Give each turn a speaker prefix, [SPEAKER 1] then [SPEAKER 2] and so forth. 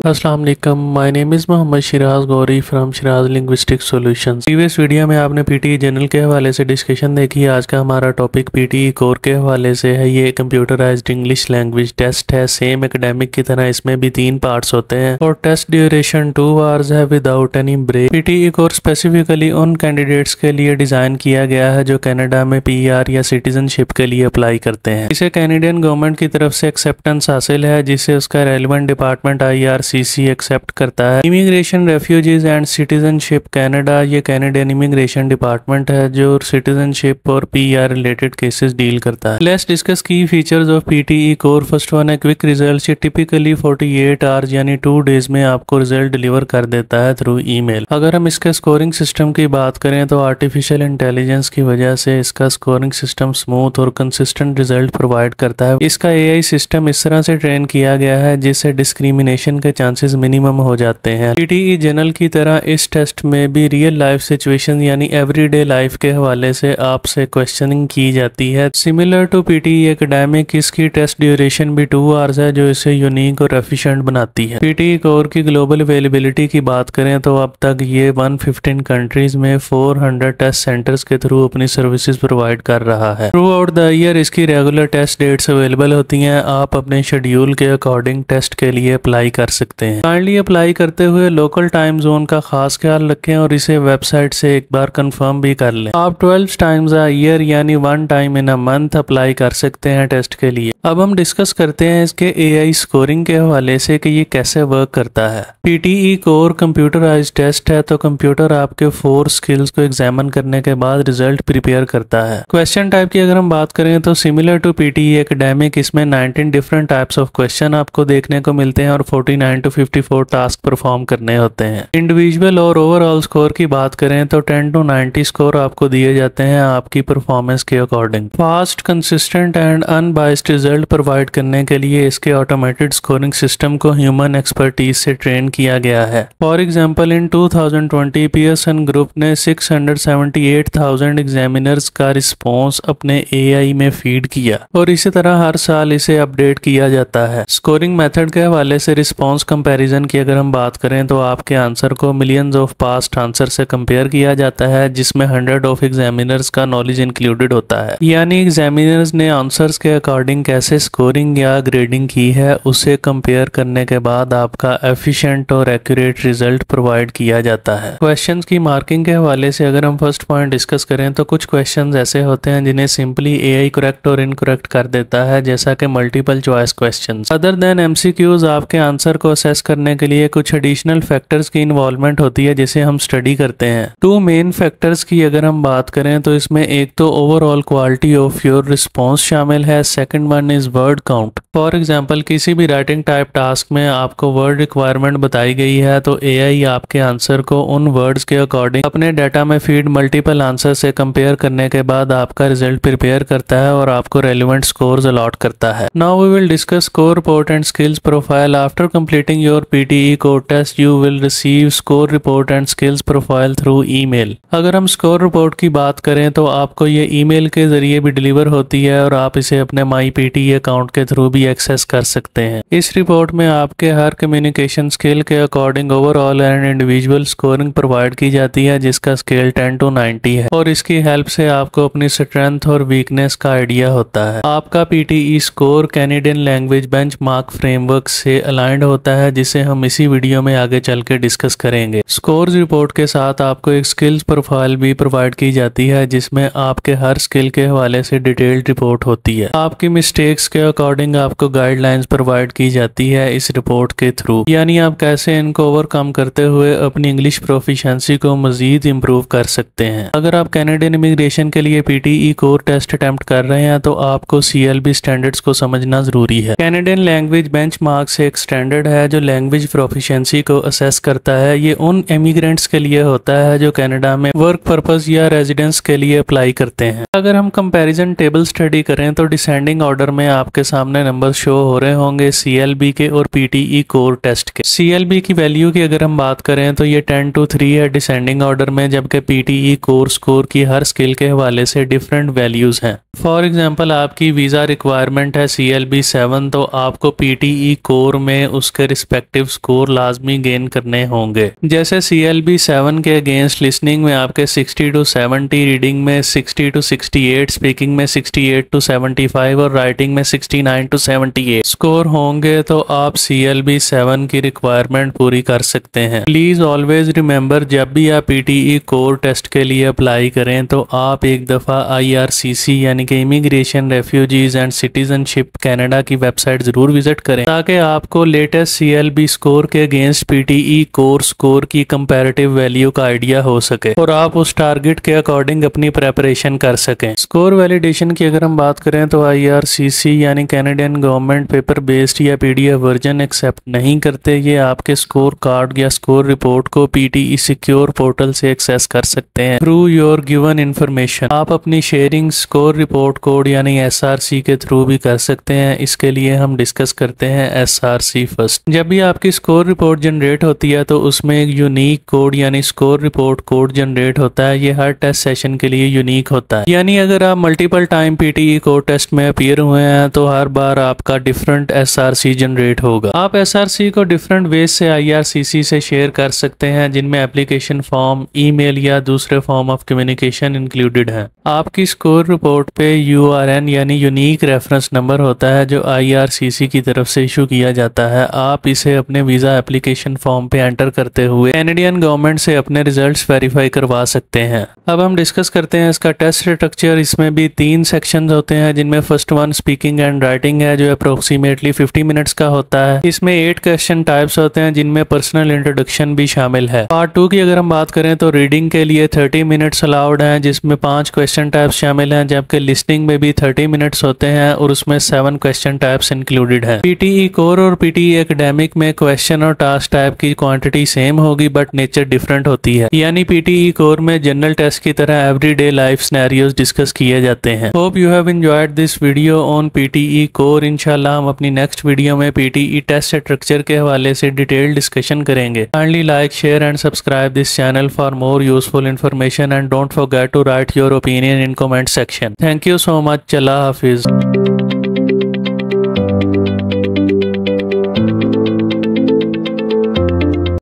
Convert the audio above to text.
[SPEAKER 1] अस्सलाम वालेकुम, my name is Mohammad Shiraj Ghauri from Shiraj linguistic solutions. Previous video में आपने पीटीई जनरल के हवाले से डिस्कशन देखी। आज का हमारा टॉपिक पीटीई कोर के हवाले से है। ये कंप्यूटराइज्ड इंग्लिश लैंग्वेज टेस्ट है। सेम एकेडमिक की तरह इसमें भी 3 पार्ट्स होते हैं और टेस्ट ड्यूरेशन 2 आवर्स है without any break. PTE core specifically उन कैंडिडेट्स के लिए डिज़ाइन किया गया है जो कनाडा में पीआर या सिटीजनशिप के लिए अप्लाई करते हैं। इसे कैनेडियन गवर्नमेंट की तरफ से एक्सेप्टेंस हासिल है जिसे उसका रेलिवेंट डिपार्टमेंट IRCC एक्सेप्ट करता है। Immigration, refugees and citizenship Canada, ये कैनेडियन इमिग्रेशन डिपार्टमेंट है जो सिटीजनशिप और पीआर रिलेटेड केसेस डील करता है। लेट्स डिस्कस की features of PTE core. First one है क्विक रिजल्ट। ये टिपिकली 48 आवर्स यानी 2 डेज में आपको रिजल्ट डिलीवर कर देता है थ्रू ईमेल। अगर हम इसके स्कोरिंग सिस्टम की बात करें तो आर्टिफिशियल इंटेलिजेंस की वजह से इसका स्कोरिंग सिस्टम स्मूथ और कंसिस्टेंट रिजल्ट प्रोवाइड करता है। इसका AI सिस्टम इस तरह से ट्रेन किया गया है जिससे डिस्क्रिमिनेशन के चांसेस मिनिमम हो जाते हैं। पीटीई जनरल की तरह इस टेस्ट में भी रियल लाइफ सिचुएशन यानी एवरीडे लाइफ के हवाले से आपसे क्वेश्चनिंग की जाती है। सिमिलर टू पीटीई एकेडमिक, इसकी टेस्ट ड्यूरेशन भी 2 आवर्स है जो इसे यूनिक और एफिशिएंट बनाती है। पीटीई कोर की ग्लोबल अवेलेबिलिटी की बात करें तो अब तक ये 115 कंट्रीज में 400 टेस्ट सेंटर्स के थ्रू अपनी सर्विसेज प्रोवाइड कर रहा है। थ्रू आउट द ईयर इसकी रेगुलर टेस्ट डेट्स अवेलेबल होती हैं। आप अपने शेड्यूल के अकॉर्डिंग टेस्ट के लिए अप्लाई कर सकते हैं। काइंडली अप्लाई करते हुए लोकल टाइम जोन का खास ख्याल रखें और इसे वेबसाइट से एक बार कंफर्म भी कर लें। आप 12 टाइम्स अ ईयर यानी 1 time in a month apply कर सकते हैं टेस्ट के लिए। अब हम डिस्कस करते हैं इसके AI स्कोरिंग के हवाले से कि ये कैसे वर्क करता है। पीटीई कोर कंप्यूटराइज्ड टेस्ट है तो कंप्यूटर आपके 4 स्किल्स को एग्जामिन करने के बाद रिजल्ट प्रिपेयर करता है। क्वेश्चन टाइप की अगर हम बात करें तो सिमिलर टू पीटीई एकेडमिक इसमें 19 डिफरेंट टाइप्स ऑफ क्वेश्चन आपको देखने को मिलते हैं और 49 to 54 टास्क परफॉर्म करने होते हैं। इंडिविजुअल और ओवरऑल स्कोर की बात करें तो 10 to 90 स्कोर आपको दिए जाते हैं आपकी परफॉर्मेंस के according. Fast, consistent and unbiased result provide करने के लिए इसके ऑटोमेटेड स्कोरिंग सिस्टम को ह्यूमन एक्सपर्टीज से ट्रेन किया गया है। For example in 2020 Pearson group ने 678,000 एग्जामिनर्स का रिस्पॉन्स अपने AI में फीड किया और इसी तरह हर साल इसे अपडेट किया जाता है। स्कोरिंग मेथड के हवाले से रिस्पॉन्स कंपैरिजन की अगर हम बात करें तो आपके आंसर को मिलियंस ऑफ पास्ट आंसर से कंपेयर किया जाता है जिसमें 100 ऑफ एग्जामिनर्स का नॉलेज इंक्लूडेड होता है। यानी एग्जामिनर्स ने आंसर्स के अकॉर्डिंग कैसे स्कोरिंग या ग्रेडिंग की है उसे कंपेयर करने के बाद आपका एफिशिएंट और एक्यूरेट रिजल्ट प्रोवाइड किया जाता है। क्वेश्चंस की मार्किंग के हवाले से अगर हम फर्स्ट पॉइंट डिस्कस करें तो कुछ क्वेश्चंस ऐसे होते हैं जिन्हें सिंपली AI करेक्ट और इनकरेक्ट कर देता है, जैसा कि multiple choice questions. Other than MCQs आपके आंसर को असेस करने के लिए कुछ एडिशनल फैक्टर्स की इन्वॉल्वमेंट होती है जिसे हम स्टडी करते हैं। 2 मेन फैक्टर्स की अगर हम बात करें तो इसमें एक तो overall quality of your response शामिल है। Second one is word count. For example किसी भी राइटिंग टाइप टास्क में आपको वर्ड रिक्वायरमेंट बताई गई है तो AI आपके आंसर को उन वर्ड्स के अकॉर्डिंग अपने डाटा में फीड मल्टीपल आंसर से कंपेयर करने के बाद आपका रिजल्ट प्रिपेयर करता है और आपको रेलिवेंट स्कोर्स अलॉट करता है। Now we will discuss score report and skills profile. After completing your PTE core test you will receive score report and skills profile through email. अगर हम स्कोर रिपोर्ट की बात करें तो आपको ये ईमेल के जरिए भी डिलीवर होती है और आप इसे अपने माई पीटीई अकाउंट के थ्रू भी एक्सेस कर सकते हैं। इस रिपोर्ट में आपके हर कम्युनिकेशन स्किल के according overall and individual scoring provide की जाती है जिसका स्केल 10 to 90 है और इसकी हेल्प से आपको अपनी स्ट्रेंथ और वीकनेस का आइडिया होता है। आपका PTE score Canadian language benchmark framework से अलाइंड होता है जिसे हम इसी वीडियो में आगे चल के डिस्कस करेंगे। स्कोर्स रिपोर्ट के साथ आपको एक स्किल्स प्रोफाइल भी प्रोवाइड की जाती है जिसमें आपके हर स्किल के हवाले से डिटेल्ड रिपोर्ट होती है। आपकी मिस्टेक्स के अकॉर्डिंग आपको गाइडलाइंस प्रोवाइड की जाती है इस रिपोर्ट के थ्रू, यानी आप कैसे इनको ओवरकम करते हुए अपनी इंग्लिश प्रोफिशिएंसी को मजीद इंप्रूव कर सकते हैं। अगर आप कैनेडियन इमिग्रेशन के लिए पीटीई कोर टेस्ट अटेम्प्ट कर रहे हैं तो आपको CLB स्टैंडर्ड्स को समझना जरूरी है। कैनेडियन लैंग्वेज बेंचमार्क्स एक स्टैंडर्ड है जो लैंग्वेज प्रोफिशिएंसी को असेस करता है। ये उन इमिग्रेंट्स के लिए होता है जो कनाडा में वर्क पर्पस या रेजिडेंस के लिए अप्लाई करते हैं। अगर हम कंपैरिजन टेबल स्टडी करें तो डिसेंडिंग ऑर्डर में आपके सामने नंबर शो हो रहे होंगे CLB के और PTE कोर टेस्ट के। CLB की वैल्यू की अगर हम बात करें तो ये 10 to 3 है डिसेंडिंग ऑर्डर में, जबकि PTE कोर स्कोर की हर स्किल के हवाले से डिफरेंट वैल्यूज हैं। फॉर एग्जांपल आपकी वीज़ा रिक्वायरमेंट है CLB 7, तो आपको PTE कोर में उसके रिस्पेक्टिव स्कोर लाजमी गेन करने होंगे। जैसे CLB 7 के अगेंस्ट लिसनिंग में आपके 60 to 70, रीडिंग में 60 to 68, स्पीकिंग में 68 to 75 और राइटिंग में 69 to 78 स्कोर होंगे, तो आप CLB 7 की रिक्वायरमेंट पूरी कर सकते हैं। प्लीज़ ऑलवेज रिमेंबर, जब भी आप PTE कोर टेस्ट के लिए अप्लाई करें तो आप एक दफ़ा IRCC यानी कि immigration, refugees and citizenship Canada की वेबसाइट ज़रूर विजिट करें, ताकि आपको लेटेस्ट CLB स्कोर के अगेंस्ट PTE कोर स्कोर की कंपैरेटिव वैल्यू का आइडिया हो सके और आप उस टारगेट के अकॉर्डिंग अपनी प्रेपरेशन कर सकें। स्कोर वैलिडेशन की अगर हम बात करें तो IRCC यानी कैनेडियन गवर्नमेंट पेपर बेस्ड या PDF वर्जन एक्सेप्ट नहीं करते। ये आपके स्कोर कार्ड या स्कोर रिपोर्ट को PTE सिक्योर पोर्टल से एक्सेस कर सकते हैं थ्रू योर गिवन इन्फॉर्मेशन। आप अपनी शेयरिंग स्कोर रिपोर्ट कोड यानी SRC के थ्रू भी कर सकते हैं। इसके लिए हम डिस्कस करते हैं SRC फर्स्ट। जब भी आपकी स्कोर रिपोर्ट जनरेट होती है तो उसमें एक यूनिक कोड यानी स्कोर रिपोर्ट कोड जनरेट होता है। ये हर टेस्ट सेशन के लिए यूनिक होता है, यानी अगर आप multiple time PTE core test में अपीयर हुए हैं तो हर बार आपका डिफरेंट SRC जनरेट होगा। आप SRC को डिफरेंट वेज से IRCC से शेयर कर सकते हैं, जिनमें एप्लीकेशन फॉर्म, ईमेल या दूसरे फॉर्म ऑफ कम्युनिकेशन इंक्लूडेड हैं। आपकी स्कोर रिपोर्ट पे URN यानी यूनिक रेफरेंस नंबर होता है जो IRCC की तरफ से इशू किया जाता है। आप इसे अपने वीज़ा एप्लीकेशन फॉर्म पे एंटर करते हुए कैनेडियन गवर्नमेंट से अपने रिजल्ट्स वेरीफाई करवा सकते हैं। अब हम डिस्कस करते हैं इसका टेस्ट स्ट्रक्चर। इसमें भी 3 सेक्शंस होते हैं, जिनमें first one speaking and writing है जो अप्रोक्सीमेटली 50 मिनट्स का होता है। इसमें 8 क्वेश्चन टाइप्स होते हैं, जिनमें पर्सनल इंट्रोडक्शन भी शामिल है। पार्ट 2 की अगर हम बात करें तो रीडिंग के लिए 30 मिनट्स अलाउड हैं, जिसमें 5 क्वेश्चन टाइप्स शामिल हैं, जबकि लिसनिंग में भी 30 मिनट्स होते हैं और उसमें 7 क्वेश्चन टाइप्स इंक्लूडेड हैं। PTE कोर और PTE एकेडमिक में क्वेश्चन और टास्क टाइप की क्वांटिटी सेम होगी बट नेचर डिफरेंट होती है, यानी PTE कोर में जनरल टेस्ट की तरह एवरीडे लाइफ सिनेरियोज डिस्कस किए जाते हैं। Hope you have enjoyed this video on PTE core. इंशाल्लाह हम अपनी नेक्स्ट वीडियो में PTE टेस्ट स्ट्रक्चर के हवाले से डिटेल डिस्कशन करेंगे। Kindly like, share and subscribe this channel for more useful information and don't forget to write your opinion in comment section. Thank you so much. अल्लाह हाफिज।